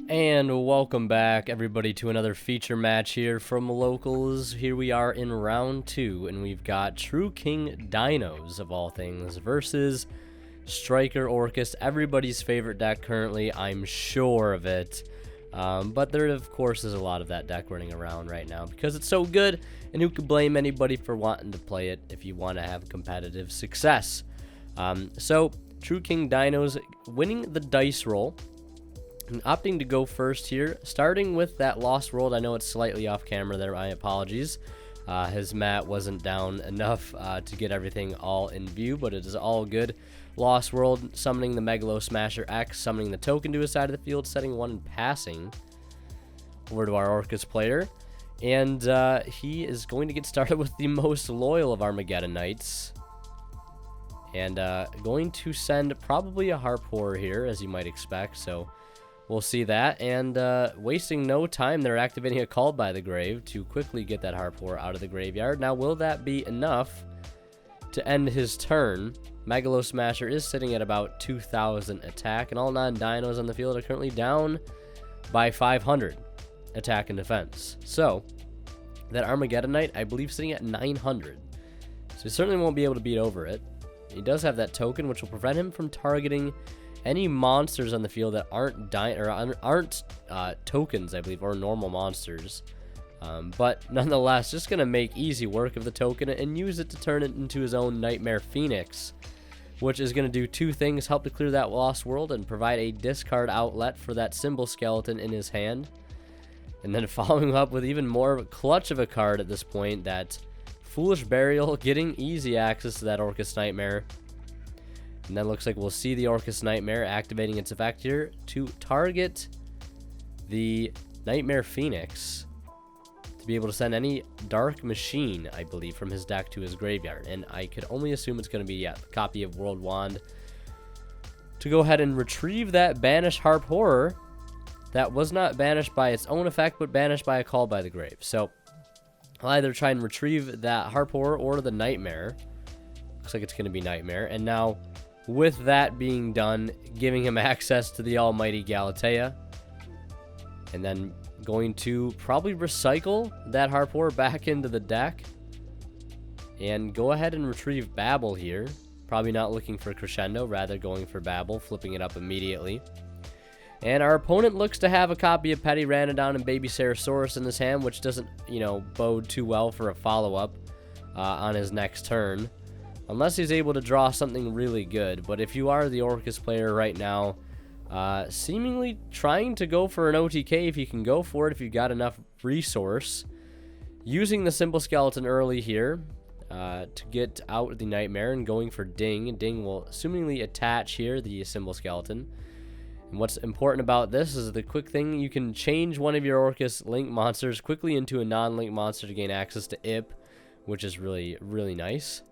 And welcome back, everybody, to another feature match here from Locals. Here we are in round 2, and we've got True King Dinos, of all things, versus Striker Orcust, everybody's favorite deck currently, I'm sure of it. But there, of course, is a lot of that deck running around right now because it's so good, and who could blame anybody for wanting to play it if you want to have competitive success. So, True King Dinos winning the dice roll. And opting to go first here, starting with that Lost World. I know it's slightly off camera there, my apologies. His mat wasn't down enough to get everything all in view, but it is all good. Lost World, summoning the Megalo Smasher X, summoning the token to his side of the field, setting one and passing over to our Orcust player. And he is going to get started with the most loyal of Armageddon Knights. And going to send probably a Harp Horror here, as you might expect, so we'll see that, and wasting no time, they're activating a Called by the Grave to quickly get that Harp Horror out of the graveyard. Now, will that be enough to end his turn? Megalo Smasher is sitting at about 2,000 attack, and all non-dinos on the field are currently down by 500 attack and defense. So, that Armageddon Knight, I believe, sitting at 900. So he certainly won't be able to beat over it. He does have that token, which will prevent him from targeting any monsters on the field that aren't tokens, I believe, or normal monsters. But nonetheless, just going to make easy work of the token and use it to turn it into his own Nightmare Phoenix, which is going to do two things: help to clear that Lost World and provide a discard outlet for that Symbol Skeleton in his hand. And then following up with even more of a clutch of a card at this point, that Foolish Burial, getting easy access to that Orcust Nightmare. And then looks like we'll see the Orcust Nightmare activating its effect here to target the Nightmare Phoenix to be able to send any Dark Machine, I believe, from his deck to his graveyard. And I could only assume it's going to be, yeah, a copy of World Wand to go ahead and retrieve that Banished Harp Horror that was not banished by its own effect, but banished by a Call by the Grave. So I'll either try and retrieve that Harp Horror or the Nightmare. Looks like it's going to be Nightmare. And now, with that being done, giving him access to the almighty Galatea. And then going to probably recycle that Harp Horror back into the deck. And go ahead and retrieve Babel here. Probably not looking for Crescendo, rather going for Babel, flipping it up immediately. And our opponent looks to have a copy of Petty Ranodon and Baby Sarasaurus in his hand, which doesn't, bode too well for a follow-up on his next turn. Unless he's able to draw something really good. But if you are the Orcust player right now, seemingly trying to go for an OTK, if you can go for it, if you've got enough resource. Using the Symbol Skeleton early here to get out the Nightmare and going for Ding. Ding will assumingly attach here the Symbol Skeleton. And what's important about this is the quick thing: you can change one of your Orcust Link monsters quickly into a non-Link monster to gain access to IP, which is really, really nice.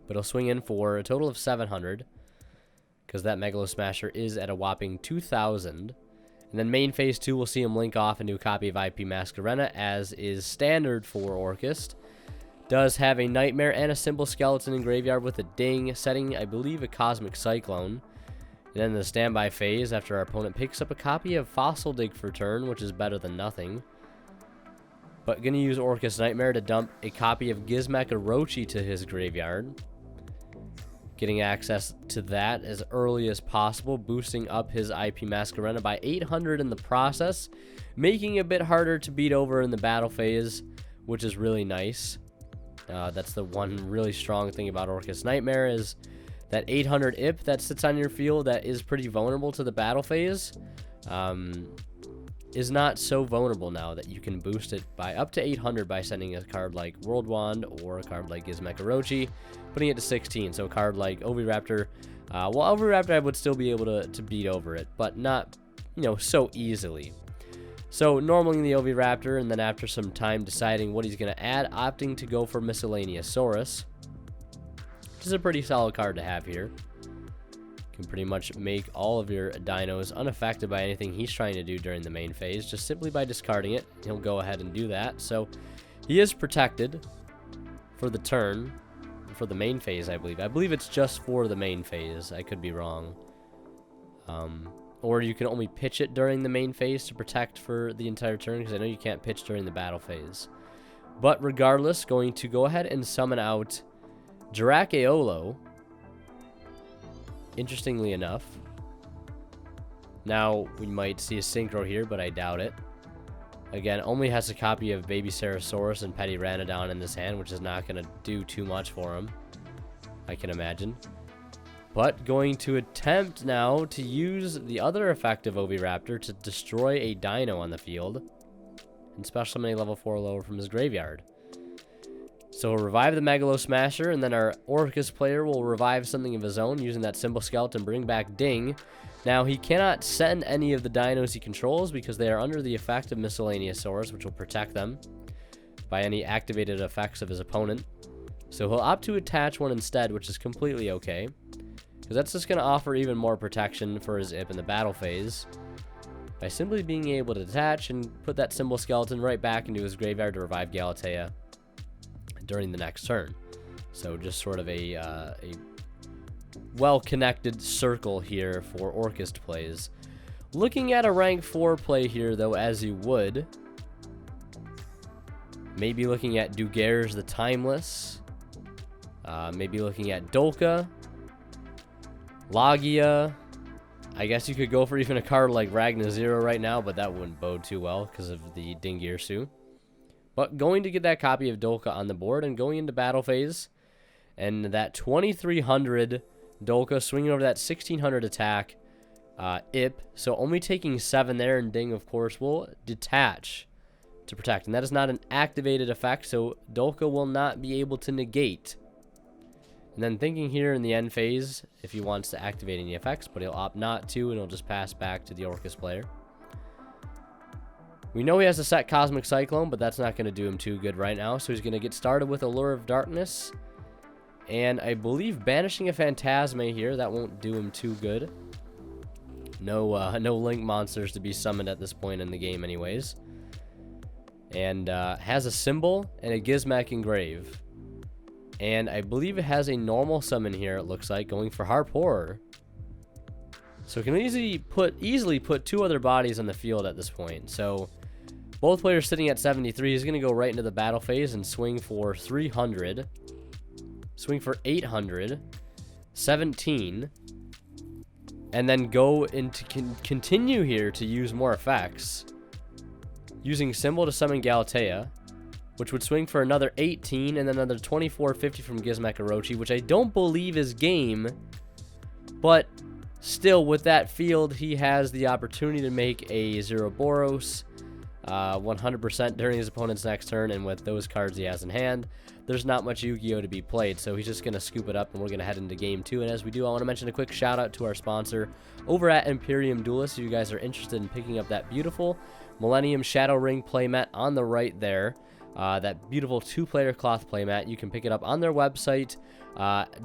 But he'll swing in for a total of 700, because that Megalo Smasher is at a whopping 2,000. And then main phase 2, we'll see him link off into a copy of IP Masquerena, as is standard for Orcust. Does have a Nightmare and a Symbol Skeleton in graveyard with a Ding, setting, I believe, a Cosmic Cyclone. And then the standby phase, after our opponent picks up a copy of Fossil Dig for turn, which is better than nothing. But going to use Orcust Nightmare to dump a copy of Gizmek Orochi to his graveyard. Getting access to that as early as possible, boosting up his IP Masquerena by 800 in the process, making it a bit harder to beat over in the battle phase, which is really nice. That's the one really strong thing about Orcust Nightmare, is that 800 IP that sits on your field that is pretty vulnerable to the battle phase, is not so vulnerable now that you can boost it by up to 800 by sending a card like World Wand or a card like Gizmek Orochi, putting it to 16. So a card like Oviraptor, Oviraptor I would still be able to beat over it, but not, so easily. So normally the Oviraptor, and then after some time deciding what he's going to add, opting to go for Miscellaneousaurus, which is a pretty solid card to have here. Can pretty much make all of your dinos unaffected by anything he's trying to do during the main phase, just simply by discarding it. He'll go ahead and do that. So he is protected for the turn, for the main phase, I believe. I believe it's just for the main phase. I could be wrong. or you can only pitch it during the main phase to protect for the entire turn, because I know you can't pitch during the battle phase. But regardless, going to go ahead and summon out Dracaiolo, interestingly enough. Now, we might see a Synchro here, but I doubt it. Again, only has a copy of Baby Sarasaurus and Petty Ranodon in this hand, which is not going to do too much for him, I can imagine. But going to attempt now to use the other effect of Oviraptor to destroy a Dino on the field and special summon a level 4 or lower from his graveyard. So he'll revive the Megalo Smasher, and then our Orcust player will revive something of his own using that Symbol Skeleton, bring back Ding. Now, he cannot send any of the dinos he controls because they are under the effect of Miscellaneousaurus, which will protect them by any activated effects of his opponent. So he'll opt to attach one instead, which is completely okay, because that's just going to offer even more protection for his IP in the battle phase by simply being able to detach and put that Symbol Skeleton right back into his graveyard to revive Galatea during the next turn. So just sort of a well-connected circle here for Orcust plays. Looking at a rank 4 play here, though, as you would, maybe looking at Dugares the Timeless, maybe looking at Dolka, Logia. I guess you could go for even a card like Ragna Zero right now, but that wouldn't bode too well because of the Dingirsu. But going to get that copy of Dolka on the board and going into battle phase, and that 2300 Dolka swinging over that 1600 attack IP, so only taking 7 there, and Ding, of course, will detach to protect. And that is not an activated effect, so Dolka will not be able to negate. And then thinking here in the end phase, if he wants to activate any effects, but he'll opt not to, and he'll just pass back to the Orcust player. We know he has a set Cosmic Cyclone, but that's not going to do him too good right now, so he's going to get started with Allure of Darkness. And I believe banishing a Phantasme here, that won't do him too good. No Link monsters to be summoned at this point in the game anyways. And has a Symbol and a Gizmek Engrave. And I believe it has a normal summon here, it looks like, going for Harp Horror. So it can easily put 2 other bodies on the field at this point. So both players sitting at 73. He's going to go right into the battle phase and swing for 300. Swing for 800, 17, and then go into continue here to use more effects, using Symbol to summon Galatea, which would swing for another 18, and then another 2450 from Gizmek Orochi, which I don't believe is game, but still, with that field, he has the opportunity to make a Zeroboros 100% during his opponent's next turn, and with those cards he has in hand, there's not much Yu-Gi-Oh! To be played, so he's just going to scoop it up, and we're going to head into game 2. And as we do, I want to mention a quick shout out to our sponsor over at Imperium Duelist. If you guys are interested in picking up that beautiful Millennium Shadow Ring playmat on the right there, that beautiful 2-player cloth playmat, you can pick it up on their website.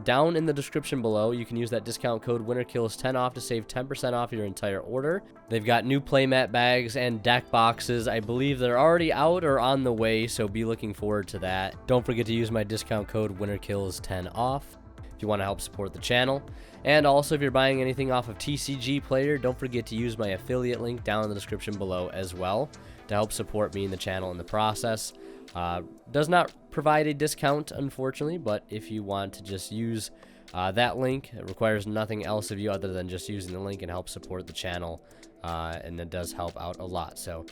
Down in the description below, you can use that discount code WinnerKills10 off to save 10% off your entire order. They've got new playmat bags and deck boxes. I believe they're already out or on the way, so be looking forward to that. Don't forget to use my discount code WinnerKills10 off if you want to help support the channel. And also, if you're buying anything off of TCG Player, don't forget to use my affiliate link down in the description below as well to help support me and the channel in the process. Does not provide a discount, unfortunately, but if you want to just use that link, it requires nothing else of you other than just using the link and help support the channel, and it does help out a lot, so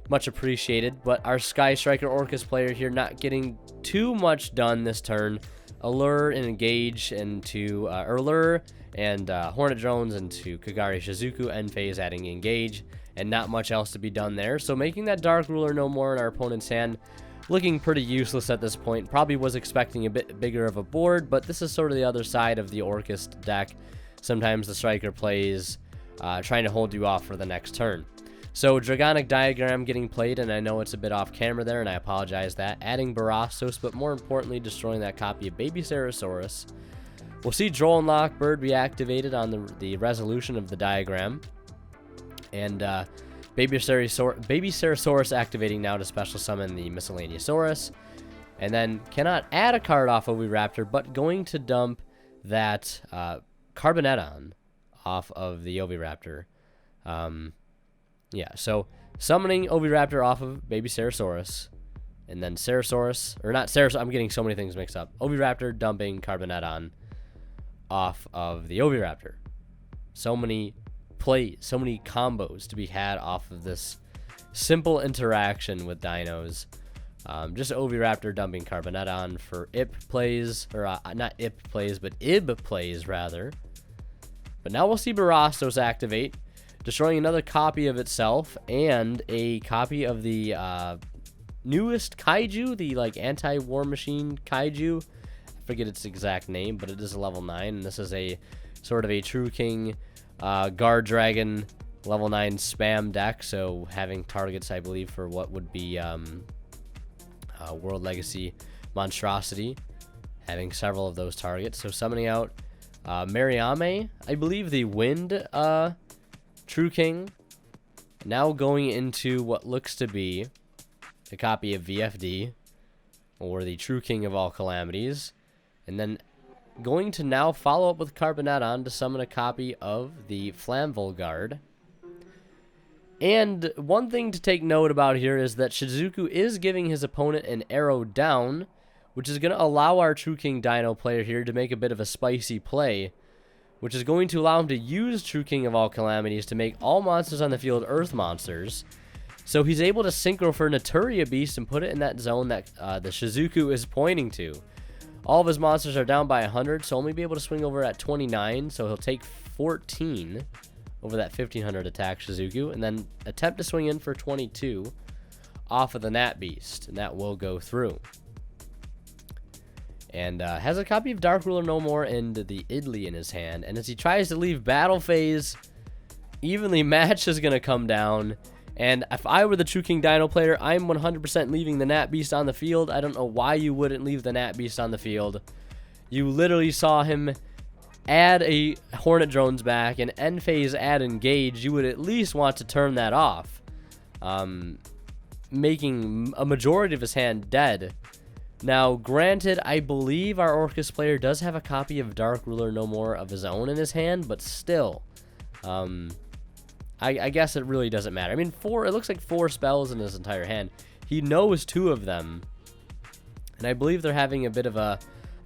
much appreciated. But our Sky Striker Orcust player here not getting too much done this turn. Allure and Engage into Allure and Hornet Drones into Kagari Shizuku end phase, adding Engage, and not much else to be done there. So making that Dark Ruler no more in our opponent's hand, looking pretty useless at this point. Probably was expecting a bit bigger of a board, but this is sort of the other side of the Orcust deck. Sometimes the Striker plays trying to hold you off for the next turn. So Dragonic Diagram getting played, and I know it's a bit off camera there, and I apologize that. Adding Barastos, but more importantly, destroying that copy of Baby Sarasaurus. We'll see Droll and Lockbird be activated on the resolution of the diagram. And Baby Sarasaurus activating now to special summon the Miscellaneousaurus. And then cannot add a card off Oviraptor, but going to dump that Carboneton off of the Oviraptor. Yeah, so summoning Oviraptor off of Baby Ceresaurus, and then Ceresaurus, or not Ceresaurus, I'm getting so many things mixed up. Oviraptor dumping Carbonetton off of the Oviraptor. So many plays, so many combos to be had off of this simple interaction with dinos. Just Oviraptor dumping Carbonetton for IP plays, or not IP plays, but IB plays rather. But now we'll see Barastos activate, destroying another copy of itself and a copy of the newest kaiju, the like anti-war machine kaiju. I forget its exact name, but it is a level 9, and this is a sort of a True King Guard Dragon level 9 spam deck, so having targets, I believe, for what would be World Legacy Monstrosity, having several of those targets. So summoning out Mariame, I believe the Wind True King, now going into what looks to be a copy of VFD, or the True King of all calamities, and then going to now follow up with Carbonetton to summon a copy of the Flamvolguard. And one thing to take note about here is that Shizuku is giving his opponent an arrow down, which is going to allow our True King Dino player here to make a bit of a spicy play, which is going to allow him to use True King of all calamities to make all monsters on the field Earth monsters. So he's able to synchro for Naturia Beast and put it in that zone that the Shizuku is pointing to. All of his monsters are down by 100, so only be able to swing over at 29, so he'll take 14 over that 1500 attack Shizuku, and then attempt to swing in for 22 off of the Nat Beast, and that will go through. And has a copy of Dark Ruler No More and the Idly in his hand, and as he tries to leave battle phase, Evenly Matched is going to come down. And if I were the True King Dino player, I'm 100% leaving the Nat Beast on the field. I don't know why you wouldn't leave the Nat Beast on the field. You literally saw him add a Hornet Drones back and end phase add Engage. You would at least want to turn that off, making a majority of his hand dead. Now, granted, I believe our Orcust player does have a copy of Dark Ruler No More of his own in his hand, but still, I guess it really doesn't matter. I mean, it looks like 4 spells in his entire hand. He knows 2 of them. And I believe they're having a bit of a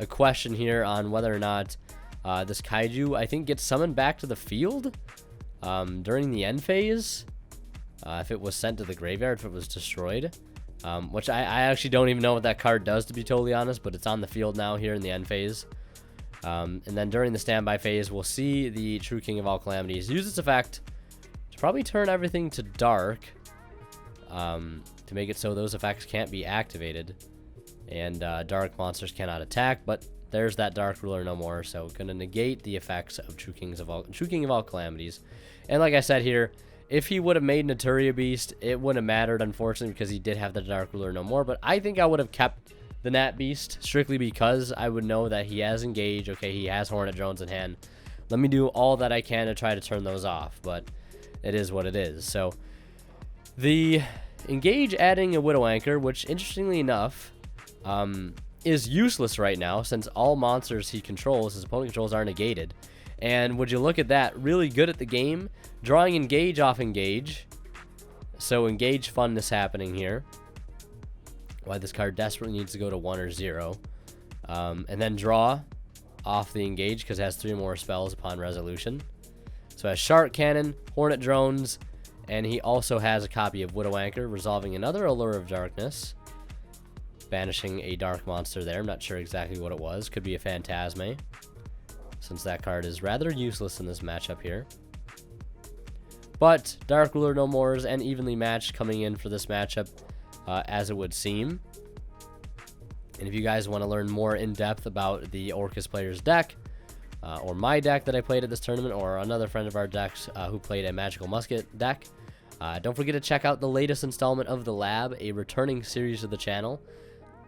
question here on whether or not this kaiju, I think, gets summoned back to the field during the end phase. If it was sent to the graveyard, if it was destroyed. Which I actually don't even know what that card does, to be totally honest. But it's on the field now here in the end phase. And then during the standby phase, we'll see the True King of all calamities use its effect to probably turn everything to dark, to make it so those effects can't be activated, and dark monsters cannot attack. But there's that Dark Ruler No More, so gonna negate the effects of True King of all calamities. And like I said here, if he would have made Naturia Beast, it wouldn't have mattered, unfortunately, because he did have the Dark Ruler No More. But I think I would have kept the Nat Beast strictly because I would know that he has Engage. Okay, he has Hornet Drones in hand. Let me do all that I can to try to turn those off, but it is what it is. So the Engage adding a Widow Anchor, which interestingly enough is useless right now since all monsters he controls, his opponent controls, are negated. And would you look at that, really good at the game, drawing Engage off Engage. So Engage funness happening here. Why this card desperately needs to go to 1 or 0. And then draw off the Engage because it has 3 more spells upon resolution. So it has Shark Cannon, Hornet Drones, and he also has a copy of Widow Anchor, resolving another Allure of Darkness, banishing a dark monster there. I'm not sure exactly what it was. Could be a Phantasme, since that card is rather useless in this matchup here. But Dark Ruler No Mores and Evenly Matched coming in for this matchup, as it would seem. And if you guys want to learn more in depth about the Orcust player's deck, or my deck that I played at this tournament, or another friend of our decks who played a Magical Musket deck, don't forget to check out the latest installment of The Lab, a returning series of the channel.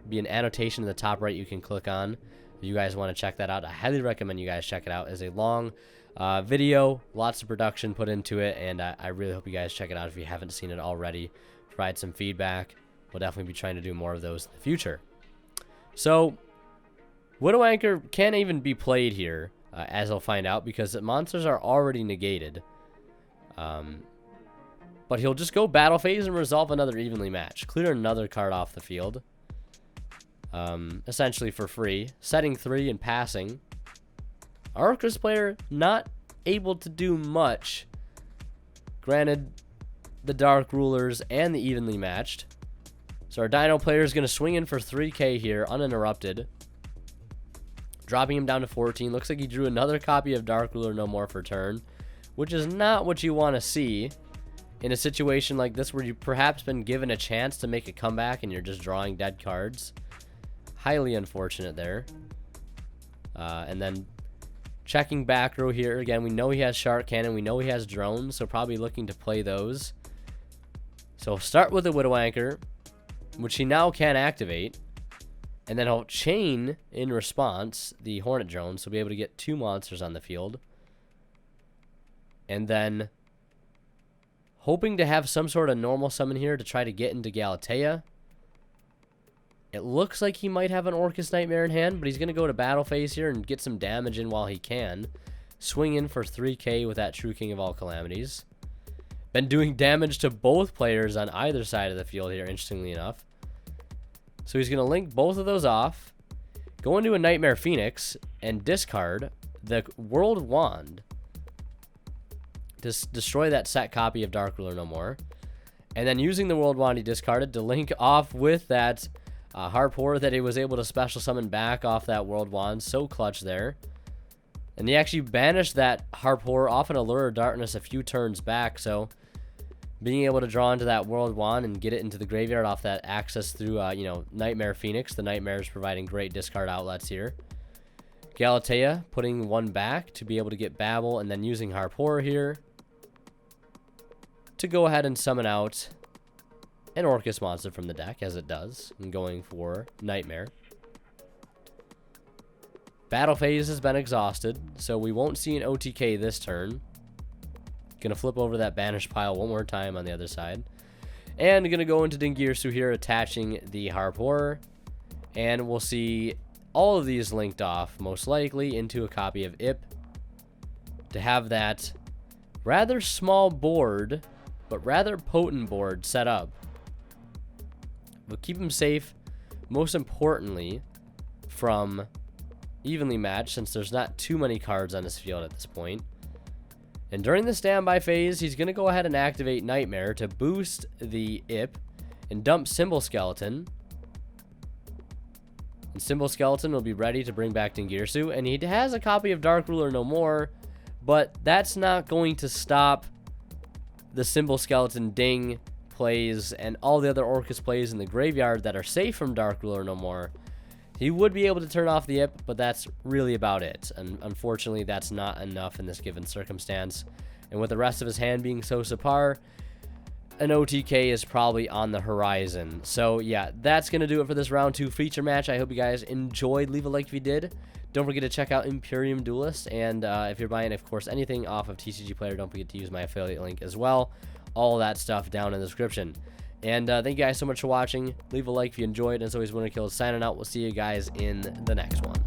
Be an annotation in the top right you can click on. If you guys want to check that out, I highly recommend you guys check it out. It's a long video, lots of production put into it, and I really hope you guys check it out if you haven't seen it already. Provide some feedback. We'll definitely be trying to do more of those in the future. So, Widow Anchor can't even be played here, as I'll find out, because the monsters are already negated. But he'll just go battle phase and resolve another evenly match. Clear another card off the field. Essentially for free. Setting 3 and passing. Our Orcust player not able to do much. Granted, the Dark Rulers and the evenly matched. So our Dino player is going to swing in for 3k here, uninterrupted. Dropping him down to 14. Looks like he drew another copy of Dark Ruler No More for turn, which is not what you want to see in a situation like this where you've perhaps been given a chance to make a comeback and you're just drawing dead cards. Highly unfortunate there. And then checking back row here. Again, we know he has Shark Cannon. We know he has drones, so probably looking to play those. So start with the Widow Anchor, which he now can activate. And then he'll chain, in response, the Hornet Drone, so we'll be able to get 2 monsters on the field. And then hoping to have some sort of normal summon here to try to get into Galatea. It looks like he might have an Orcust Nightmare in hand, but he's going to go to battle phase here and get some damage in while he can. Swing in for 3k with that True King of All Calamities. Been doing damage to both players on either side of the field here, interestingly enough. So he's going to link both of those off, go into a Nightmare Phoenix, and discard the World Wand to destroy that set copy of Dark Ruler No More. And then using the World Wand he discarded to link off with that Harpoor that he was able to special summon back off that World Wand. So clutch there. And he actually banished that Harpoor off an Allure of Darkness a few turns back, so being able to draw into that World Wand and get it into the graveyard off that access through, Nightmare Phoenix. The Nightmares providing great discard outlets here. Galatea putting 1 back to be able to get Babel, and then using Harpoor here to go ahead and summon out an Orcust monster from the deck, as it does, and going for Nightmare. Battle phase has been exhausted, so we won't see an OTK this turn. Gonna flip over that banished pile one more time on the other side. And gonna go into Dingirsu here, attaching the Harpoor. And we'll see all of these linked off, most likely, into a copy of Ip. To have that rather small board, but rather potent board set up. But keep him safe, most importantly, from evenly matched, since there's not too many cards on his field at this point. And during the standby phase, he's going to go ahead and activate Nightmare to boost the Ip and dump Symbol Skeleton. And Symbol Skeleton will be ready to bring back Dingirsu. And he has a copy of Dark Ruler No More, but that's not going to stop the Symbol Skeleton Ding plays and all the other Orcust plays in the graveyard that are safe from Dark Ruler No More. He would be able to turn off the Ip, but that's really about it. And unfortunately, that's not enough in this given circumstance. And with the rest of his hand being so subpar, an OTK is probably on the horizon. So yeah, that's going to do it for this round 2 feature match. I hope you guys enjoyed. Leave a like if you did. Don't forget to check out Imperium Duelist. And if you're buying, of course, anything off of TCG Player, don't forget to use my affiliate link as well. All that stuff down in the description. And thank you guys so much for watching. Leave a like if you enjoyed. And as always, Winner Kills signing out. We'll see you guys in the next one.